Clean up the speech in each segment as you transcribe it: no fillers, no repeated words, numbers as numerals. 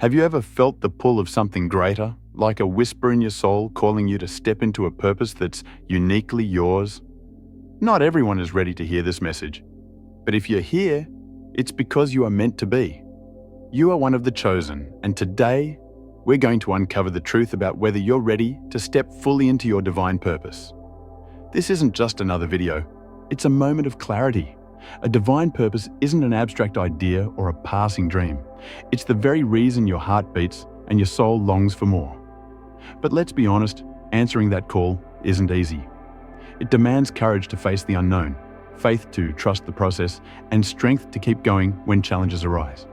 Have you ever felt the pull of something greater, like a whisper in your soul calling you to step into a purpose that's uniquely yours? Not everyone is ready to hear this message, but if you're here, it's because you are meant to be. You are one of the chosen, and today, we're going to uncover the truth about whether you're ready to step fully into your divine purpose. This isn't just another video, it's a moment of clarity. A divine purpose isn't an abstract idea or a passing dream. It's the very reason your heart beats and your soul longs for more. But let's be honest, answering that call isn't easy. It demands courage to face the unknown, faith to trust the process, and strength to keep going when challenges arise.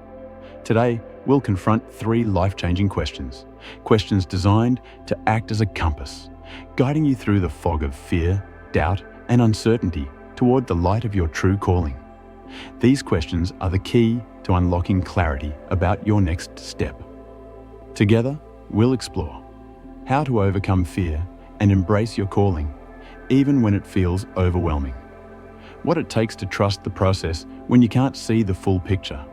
Today, we'll confront 3 life-changing questions. Questions designed to act as a compass, guiding you through the fog of fear, doubt, and uncertainty toward the light of your true calling. These questions are the key to unlocking clarity about your next step. Together, we'll explore how to overcome fear and embrace your calling, even when it feels overwhelming. What it takes to trust the process when you can't see the full picture.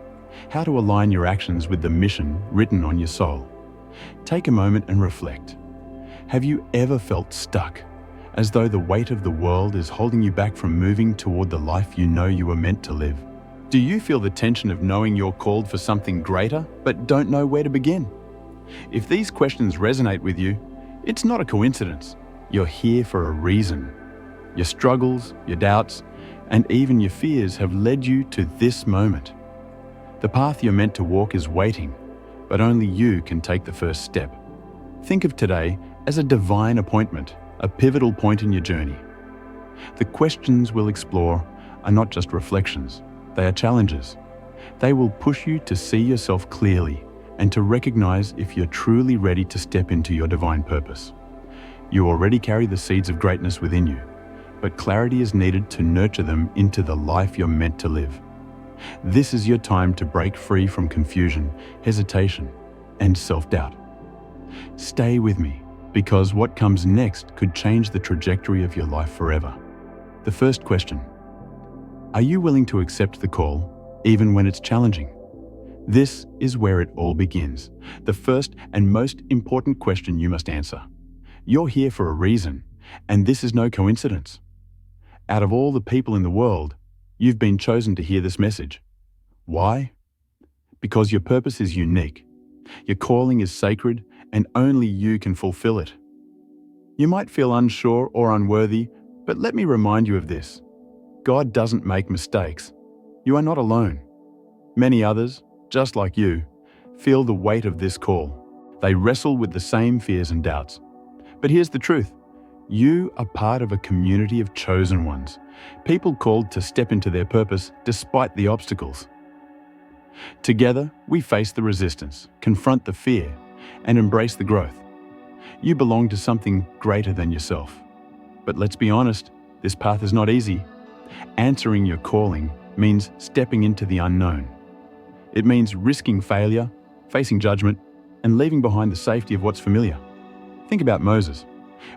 How to align your actions with the mission written on your soul. Take a moment and reflect. Have you ever felt stuck, as though the weight of the world is holding you back from moving toward the life you know you were meant to live? Do you feel the tension of knowing you're called for something greater, but don't know where to begin? If these questions resonate with you, it's not a coincidence. You're here for a reason. Your struggles, your doubts, and even your fears have led you to this moment. The path you're meant to walk is waiting, but only you can take the first step. Think of today as a divine appointment, a pivotal point in your journey. The questions we'll explore are not just reflections, they are challenges. They will push you to see yourself clearly and to recognize if you're truly ready to step into your divine purpose. You already carry the seeds of greatness within you, but clarity is needed to nurture them into the life you're meant to live. This is your time to break free from confusion, hesitation, and self-doubt. Stay with me, because what comes next could change the trajectory of your life forever. The first question: are you willing to accept the call, even when it's challenging? This is where it all begins. The first and most important question you must answer. You're here for a reason, and this is no coincidence. Out of all the people in the world, you've been chosen to hear this message. Why? Because your purpose is unique. Your calling is sacred, and only you can fulfill it. You might feel unsure or unworthy, but let me remind you of this. God doesn't make mistakes. You are not alone. Many others, just like you, feel the weight of this call. They wrestle with the same fears and doubts. But here's the truth. You are part of a community of chosen ones, people called to step into their purpose despite the obstacles. Together, we face the resistance, confront the fear, and embrace the growth. You belong to something greater than yourself. But let's be honest, this path is not easy. Answering your calling means stepping into the unknown. It means risking failure, facing judgment, and leaving behind the safety of what's familiar. Think about Moses.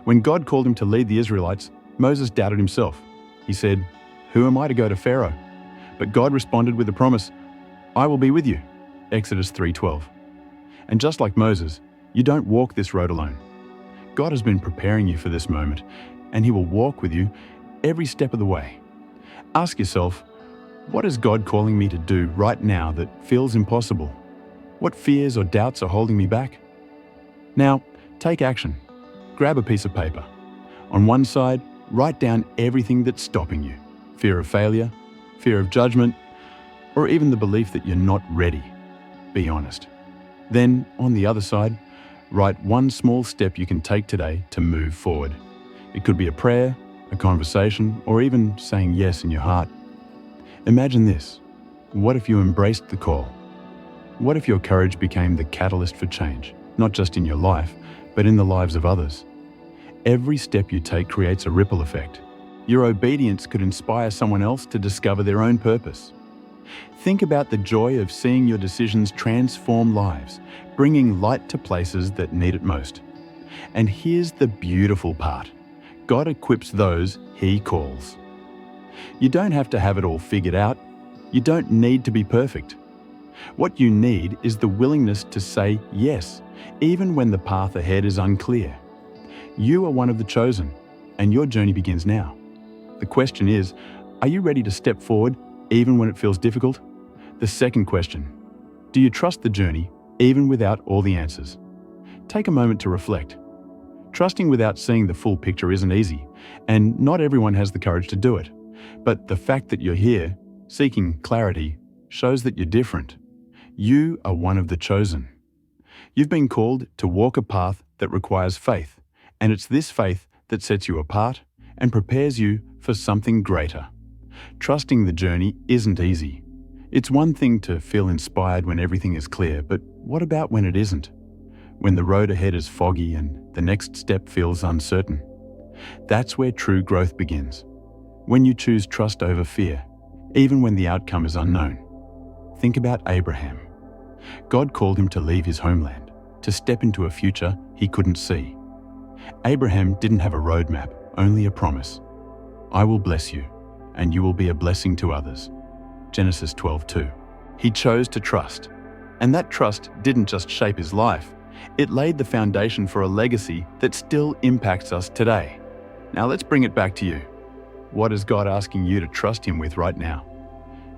When God called him to lead the Israelites, Moses doubted himself. He said, "Who am I to go to Pharaoh?" But God responded with a promise, "I will be with you." Exodus 3:12. And just like Moses, you don't walk this road alone. God has been preparing you for this moment, and He will walk with you every step of the way. Ask yourself, what is God calling me to do right now that feels impossible? What fears or doubts are holding me back? Now, take action. Grab a piece of paper. On one side, write down everything that's stopping you. Fear of failure, fear of judgment, or even the belief that you're not ready. Be honest. Then, on the other side, write one small step you can take today to move forward. It could be a prayer, a conversation, or even saying yes in your heart. Imagine this. What if you embraced the call? What if your courage became the catalyst for change, not just in your life, but in the lives of others? Every step you take creates a ripple effect. Your obedience could inspire someone else to discover their own purpose. Think about the joy of seeing your decisions transform lives, bringing light to places that need it most. And here's the beautiful part. God equips those He calls. You don't have to have it all figured out. You don't need to be perfect. What you need is the willingness to say yes, even when the path ahead is unclear. You are one of the chosen, and your journey begins now. The question is, are you ready to step forward even when it feels difficult? The second question, do you trust the journey even without all the answers? Take a moment to reflect. Trusting without seeing the full picture isn't easy, and not everyone has the courage to do it. But the fact that you're here, seeking clarity, shows that you're different. You are one of the chosen. You've been called to walk a path that requires faith, and it's this faith that sets you apart and prepares you for something greater. Trusting the journey isn't easy. It's one thing to feel inspired when everything is clear, but what about when it isn't? When the road ahead is foggy and the next step feels uncertain? That's where true growth begins. When you choose trust over fear, even when the outcome is unknown. Think about Abraham. God called him to leave his homeland, to step into a future he couldn't see. Abraham didn't have a roadmap, only a promise. I will bless you, and you will be a blessing to others. Genesis 12:2. He chose to trust, and that trust didn't just shape his life, it laid the foundation for a legacy that still impacts us today. Now let's bring it back to you. What is God asking you to trust Him with right now?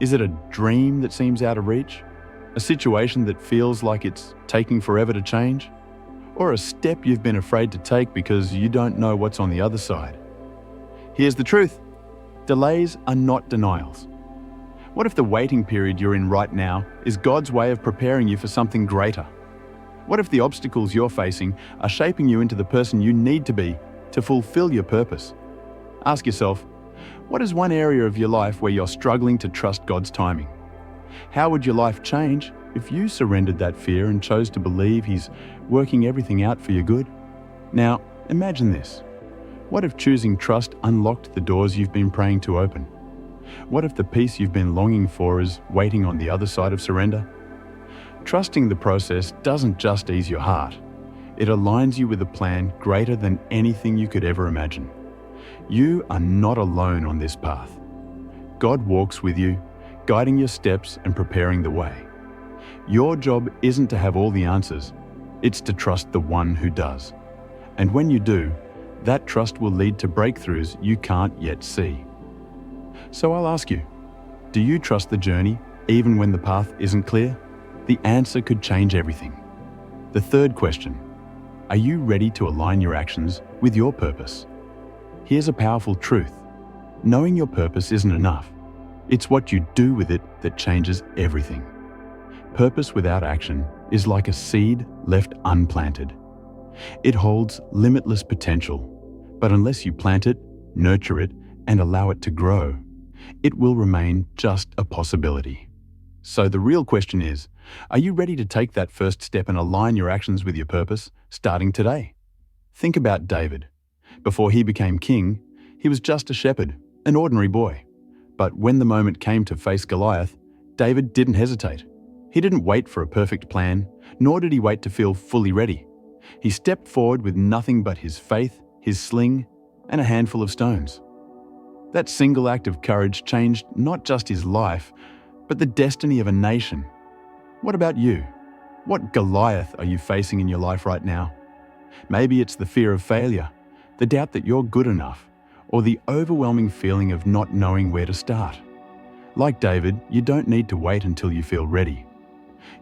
Is it a dream that seems out of reach? A situation that feels like it's taking forever to change? Or a step you've been afraid to take because you don't know what's on the other side? Here's the truth. Delays are not denials. What if the waiting period you're in right now is God's way of preparing you for something greater? What if the obstacles you're facing are shaping you into the person you need to be to fulfill your purpose? Ask yourself, what is one area of your life where you're struggling to trust God's timing? How would your life change if you surrendered that fear and chose to believe He's working everything out for your good? Now, imagine this. What if choosing trust unlocked the doors you've been praying to open? What if the peace you've been longing for is waiting on the other side of surrender? Trusting the process doesn't just ease your heart. It aligns you with a plan greater than anything you could ever imagine. You are not alone on this path. God walks with you, guiding your steps and preparing the way. Your job isn't to have all the answers, it's to trust the one who does. And when you do, that trust will lead to breakthroughs you can't yet see. So I'll ask you, do you trust the journey even when the path isn't clear? The answer could change everything. The third question, are you ready to align your actions with your purpose? Here's a powerful truth. Knowing your purpose isn't enough. It's what you do with it that changes everything. Purpose without action is like a seed left unplanted. It holds limitless potential, but unless you plant it, nurture it, and allow it to grow, it will remain just a possibility. So the real question is, are you ready to take that first step and align your actions with your purpose, starting today? Think about David. Before he became king, he was just a shepherd, an ordinary boy. But when the moment came to face Goliath, David didn't hesitate. He didn't wait for a perfect plan, nor did he wait to feel fully ready. He stepped forward with nothing but his faith, his sling, and a handful of stones. That single act of courage changed not just his life, but the destiny of a nation. What about you? What Goliath are you facing in your life right now? Maybe it's the fear of failure, the doubt that you're good enough, or the overwhelming feeling of not knowing where to start. Like David, you don't need to wait until you feel ready.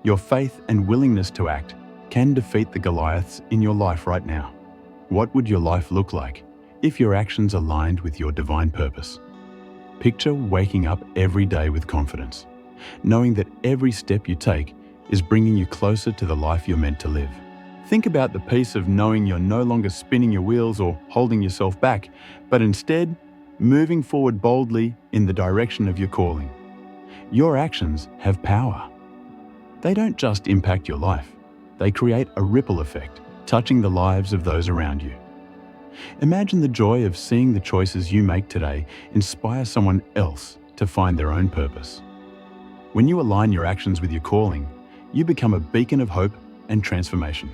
Your faith and willingness to act can defeat the Goliaths in your life right now. What would your life look like if your actions aligned with your divine purpose? Picture waking up every day with confidence, knowing that every step you take is bringing you closer to the life you're meant to live. Think about the peace of knowing you're no longer spinning your wheels or holding yourself back, but instead moving forward boldly in the direction of your calling. Your actions have power. They don't just impact your life, they create a ripple effect, touching the lives of those around you. Imagine the joy of seeing the choices you make today inspire someone else to find their own purpose. When you align your actions with your calling, you become a beacon of hope and transformation.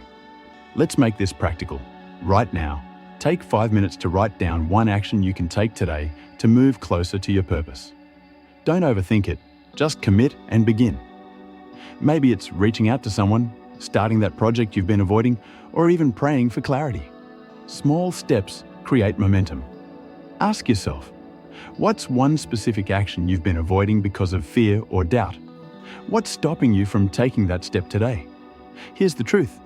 Let's make this practical. Right now, take 5 minutes to write down one action you can take today to move closer to your purpose. Don't overthink it, just commit and begin. Maybe it's reaching out to someone, starting that project you've been avoiding, or even praying for clarity. Small steps create momentum. Ask yourself, what's one specific action you've been avoiding because of fear or doubt? What's stopping you from taking that step today? Here's the truth.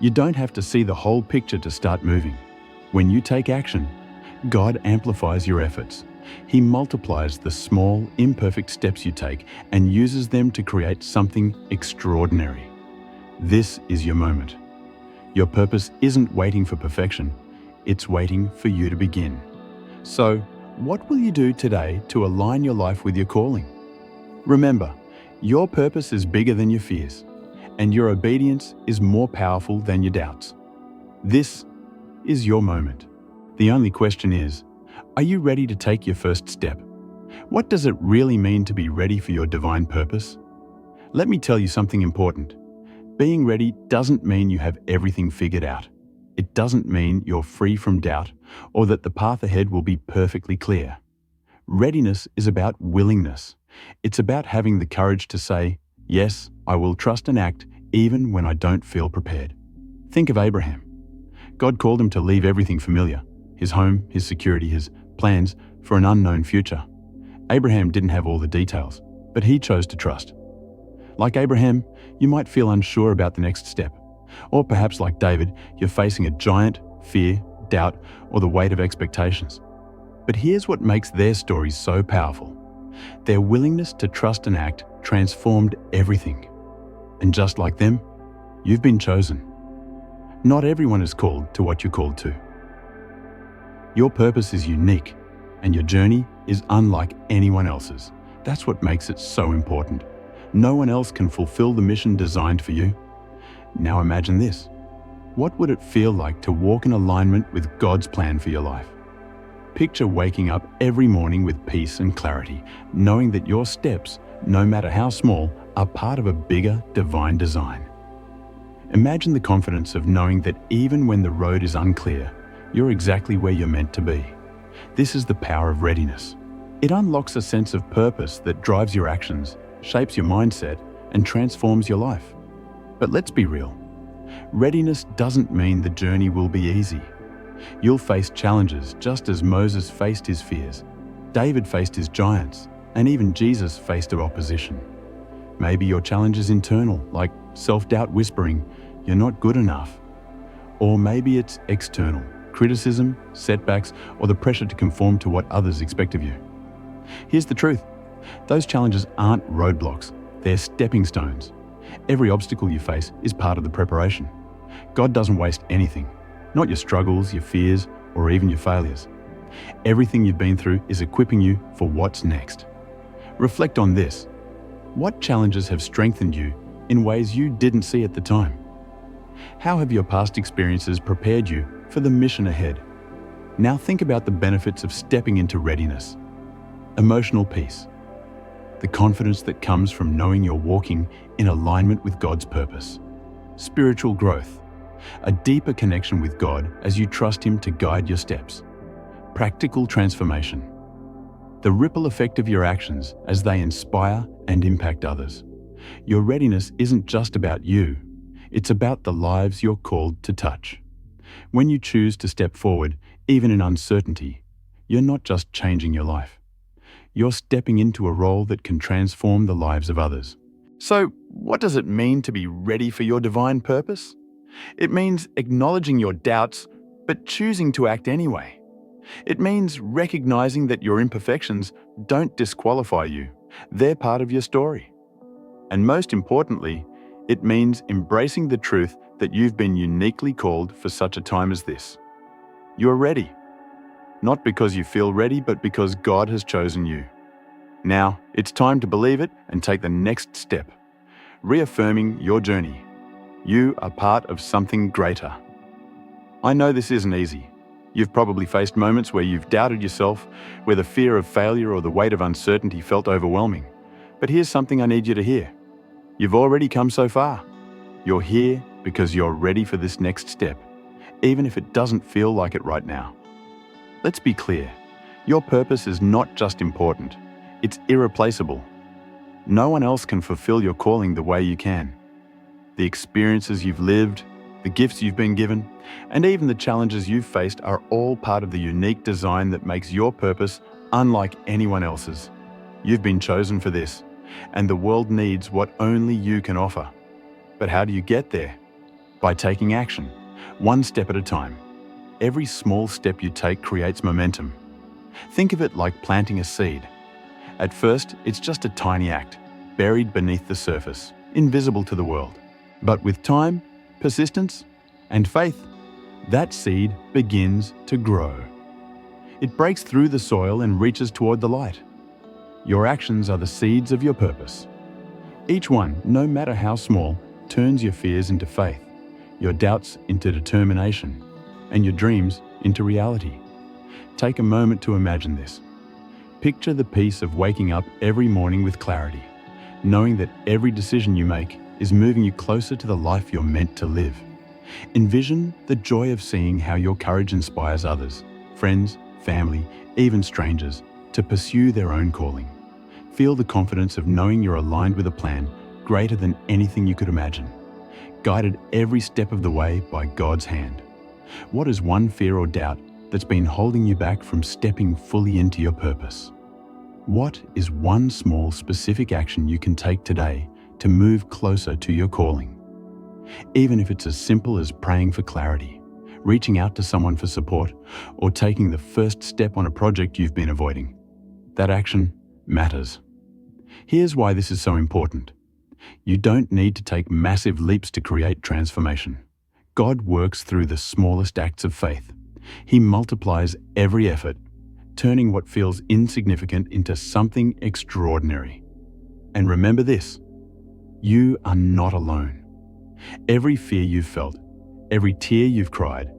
You don't have to see the whole picture to start moving. When you take action, God amplifies your efforts. He multiplies the small, imperfect steps you take and uses them to create something extraordinary. This is your moment. Your purpose isn't waiting for perfection, it's waiting for you to begin. So, what will you do today to align your life with your calling? Remember, your purpose is bigger than your fears, and your obedience is more powerful than your doubts. This is your moment. The only question is, are you ready to take your first step? What does it really mean to be ready for your divine purpose? Let me tell you something important. Being ready doesn't mean you have everything figured out. It doesn't mean you're free from doubt or that the path ahead will be perfectly clear. Readiness is about willingness. It's about having the courage to say, yes, I will trust and act even when I don't feel prepared. Think of Abraham. God called him to leave everything familiar, his home, his security, his plans for an unknown future. Abraham didn't have all the details, but he chose to trust. Like Abraham, you might feel unsure about the next step. Or perhaps like David, you're facing a giant, fear, doubt, or the weight of expectations. But here's what makes their stories so powerful. Their willingness to trust and act transformed everything. And just like them, you've been chosen. Not everyone is called to what you're called to. Your purpose is unique, and your journey is unlike anyone else's. That's what makes it so important. No one else can fulfill the mission designed for you. Now imagine this. What would it feel like to walk in alignment with God's plan for your life? Picture waking up every morning with peace and clarity, knowing that your steps, no matter how small, are part of a bigger divine design. Imagine the confidence of knowing that even when the road is unclear, you're exactly where you're meant to be. This is the power of readiness. It unlocks a sense of purpose that drives your actions, shapes your mindset, and transforms your life. But let's be real. Readiness doesn't mean the journey will be easy. You'll face challenges just as Moses faced his fears, David faced his giants, and even Jesus faced opposition. Maybe your challenge is internal, like self-doubt whispering, "You're not good enough." Or maybe it's external, criticism, setbacks, or the pressure to conform to what others expect of you. Here's the truth. Those challenges aren't roadblocks, they're stepping stones. Every obstacle you face is part of the preparation. God doesn't waste anything, not your struggles, your fears, or even your failures. Everything you've been through is equipping you for what's next. Reflect on this. What challenges have strengthened you in ways you didn't see at the time? How have your past experiences prepared you for the mission ahead? Now think about the benefits of stepping into readiness. Emotional peace. The confidence that comes from knowing you're walking in alignment with God's purpose. Spiritual growth. A deeper connection with God as you trust Him to guide your steps. Practical transformation. The ripple effect of your actions as they inspire and impact others. Your readiness isn't just about you, it's about the lives you're called to touch. When you choose to step forward, even in uncertainty, you're not just changing your life. You're stepping into a role that can transform the lives of others. So, what does it mean to be ready for your divine purpose? It means acknowledging your doubts, but choosing to act anyway. It means recognizing that your imperfections don't disqualify you. They're part of your story. And most importantly, it means embracing the truth that you've been uniquely called for such a time as this. You're ready. Not because you feel ready, but because God has chosen you. Now, it's time to believe it and take the next step, reaffirming your journey. You are part of something greater. I know this isn't easy. You've probably faced moments where you've doubted yourself, where the fear of failure or the weight of uncertainty felt overwhelming. But here's something I need you to hear. You've already come so far. You're here because you're ready for this next step, even if it doesn't feel like it right now. Let's be clear. Your purpose is not just important, it's irreplaceable. No one else can fulfill your calling the way you can. The experiences you've lived, the gifts you've been given, and even the challenges you've faced are all part of the unique design that makes your purpose unlike anyone else's. You've been chosen for this, and the world needs what only you can offer. But how do you get there? By taking action, one step at a time. Every small step you take creates momentum. Think of it like planting a seed. At first, it's just a tiny act, buried beneath the surface, invisible to the world. But with time, persistence, and faith, that seed begins to grow. It breaks through the soil and reaches toward the light. Your actions are the seeds of your purpose. Each one, no matter how small, turns your fears into faith, your doubts into determination, and your dreams into reality. Take a moment to imagine this. Picture the peace of waking up every morning with clarity, knowing that every decision you make is moving you closer to the life you're meant to live. Envision the joy of seeing how your courage inspires others, friends, family, even strangers, to pursue their own calling. Feel the confidence of knowing you're aligned with a plan greater than anything you could imagine, guided every step of the way by God's hand. What is one fear or doubt that's been holding you back from stepping fully into your purpose? What is one small specific action you can take today to move closer to your calling? Even if it's as simple as praying for clarity, reaching out to someone for support, or taking the first step on a project you've been avoiding, that action matters. Here's why this is so important. You don't need to take massive leaps to create transformation. God works through the smallest acts of faith. He multiplies every effort, turning what feels insignificant into something extraordinary. And remember this, you are not alone. Every fear you've felt, every tear you've cried,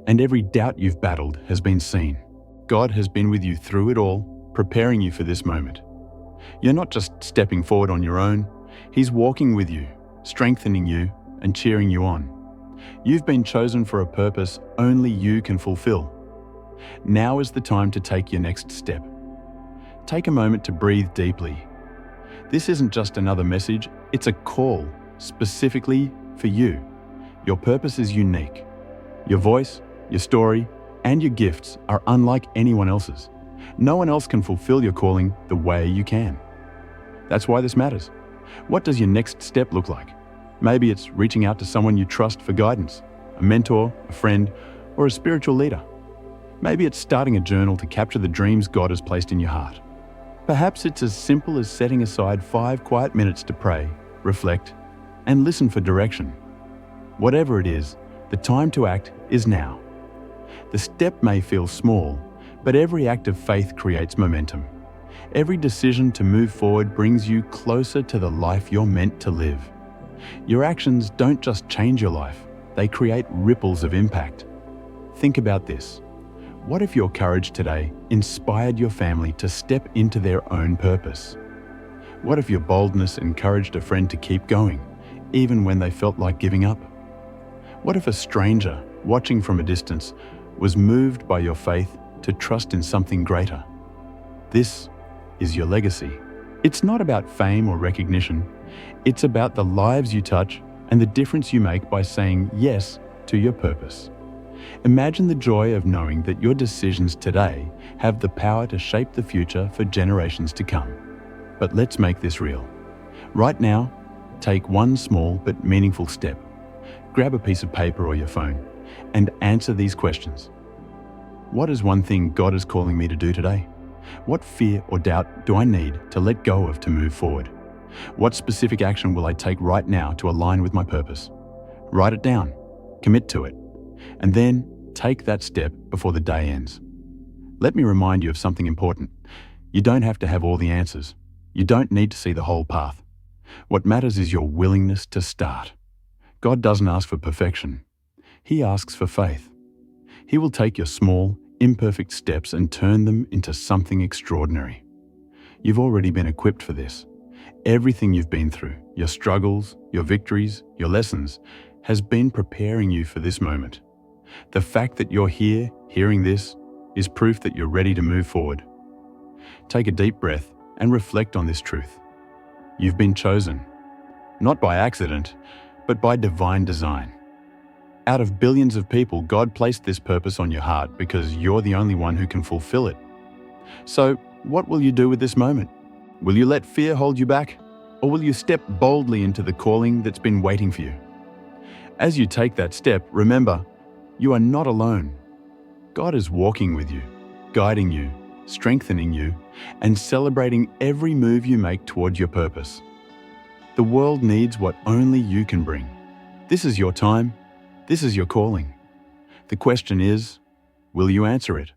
and every doubt you've battled has been seen. God has been with you through it all, preparing you for this moment. You're not just stepping forward on your own. He's walking with you, strengthening you, and cheering you on. You've been chosen for a purpose only you can fulfill. Now is the time to take your next step. Take a moment to breathe deeply. This isn't just another message, it's a call specifically for you. Your purpose is unique. Your voice, your story, and your gifts are unlike anyone else's. No one else can fulfill your calling the way you can. That's why this matters. What does your next step look like? Maybe it's reaching out to someone you trust for guidance, a mentor, a friend, or a spiritual leader. Maybe it's starting a journal to capture the dreams God has placed in your heart. Perhaps it's as simple as setting aside 5 quiet minutes to pray, reflect, and listen for direction. Whatever it is, the time to act is now. The step may feel small, but every act of faith creates momentum. Every decision to move forward brings you closer to the life you're meant to live. Your actions don't just change your life, they create ripples of impact. Think about this. What if your courage today inspired your family to step into their own purpose? What if your boldness encouraged a friend to keep going, even when they felt like giving up? What if a stranger, watching from a distance, was moved by your faith to trust in something greater? This is your legacy. It's not about fame or recognition. It's about the lives you touch and the difference you make by saying yes to your purpose. Imagine the joy of knowing that your decisions today have the power to shape the future for generations to come. But let's make this real. Right now, take one small but meaningful step. Grab a piece of paper or your phone and answer these questions. What is one thing God is calling me to do today? What fear or doubt do I need to let go of to move forward? What specific action will I take right now to align with my purpose? Write it down, commit to it, and then take that step before the day ends. Let me remind you of something important. You don't have to have all the answers. You don't need to see the whole path. What matters is your willingness to start. God doesn't ask for perfection. He asks for faith. He will take your small, imperfect steps and turn them into something extraordinary. You've already been equipped for this. Everything you've been through, your struggles, your victories, your lessons, has been preparing you for this moment. The fact that you're here, hearing this, is proof that you're ready to move forward. Take a deep breath and reflect on this truth. You've been chosen, not by accident, but by divine design. Out of billions of people, God placed this purpose on your heart because you're the only one who can fulfill it. So, what will you do with this moment? Will you let fear hold you back? Or will you step boldly into the calling that's been waiting for you? As you take that step, remember, you are not alone. God is walking with you, guiding you, strengthening you, and celebrating every move you make toward your purpose. The world needs what only you can bring. This is your time. This is your calling. The question is, will you answer it?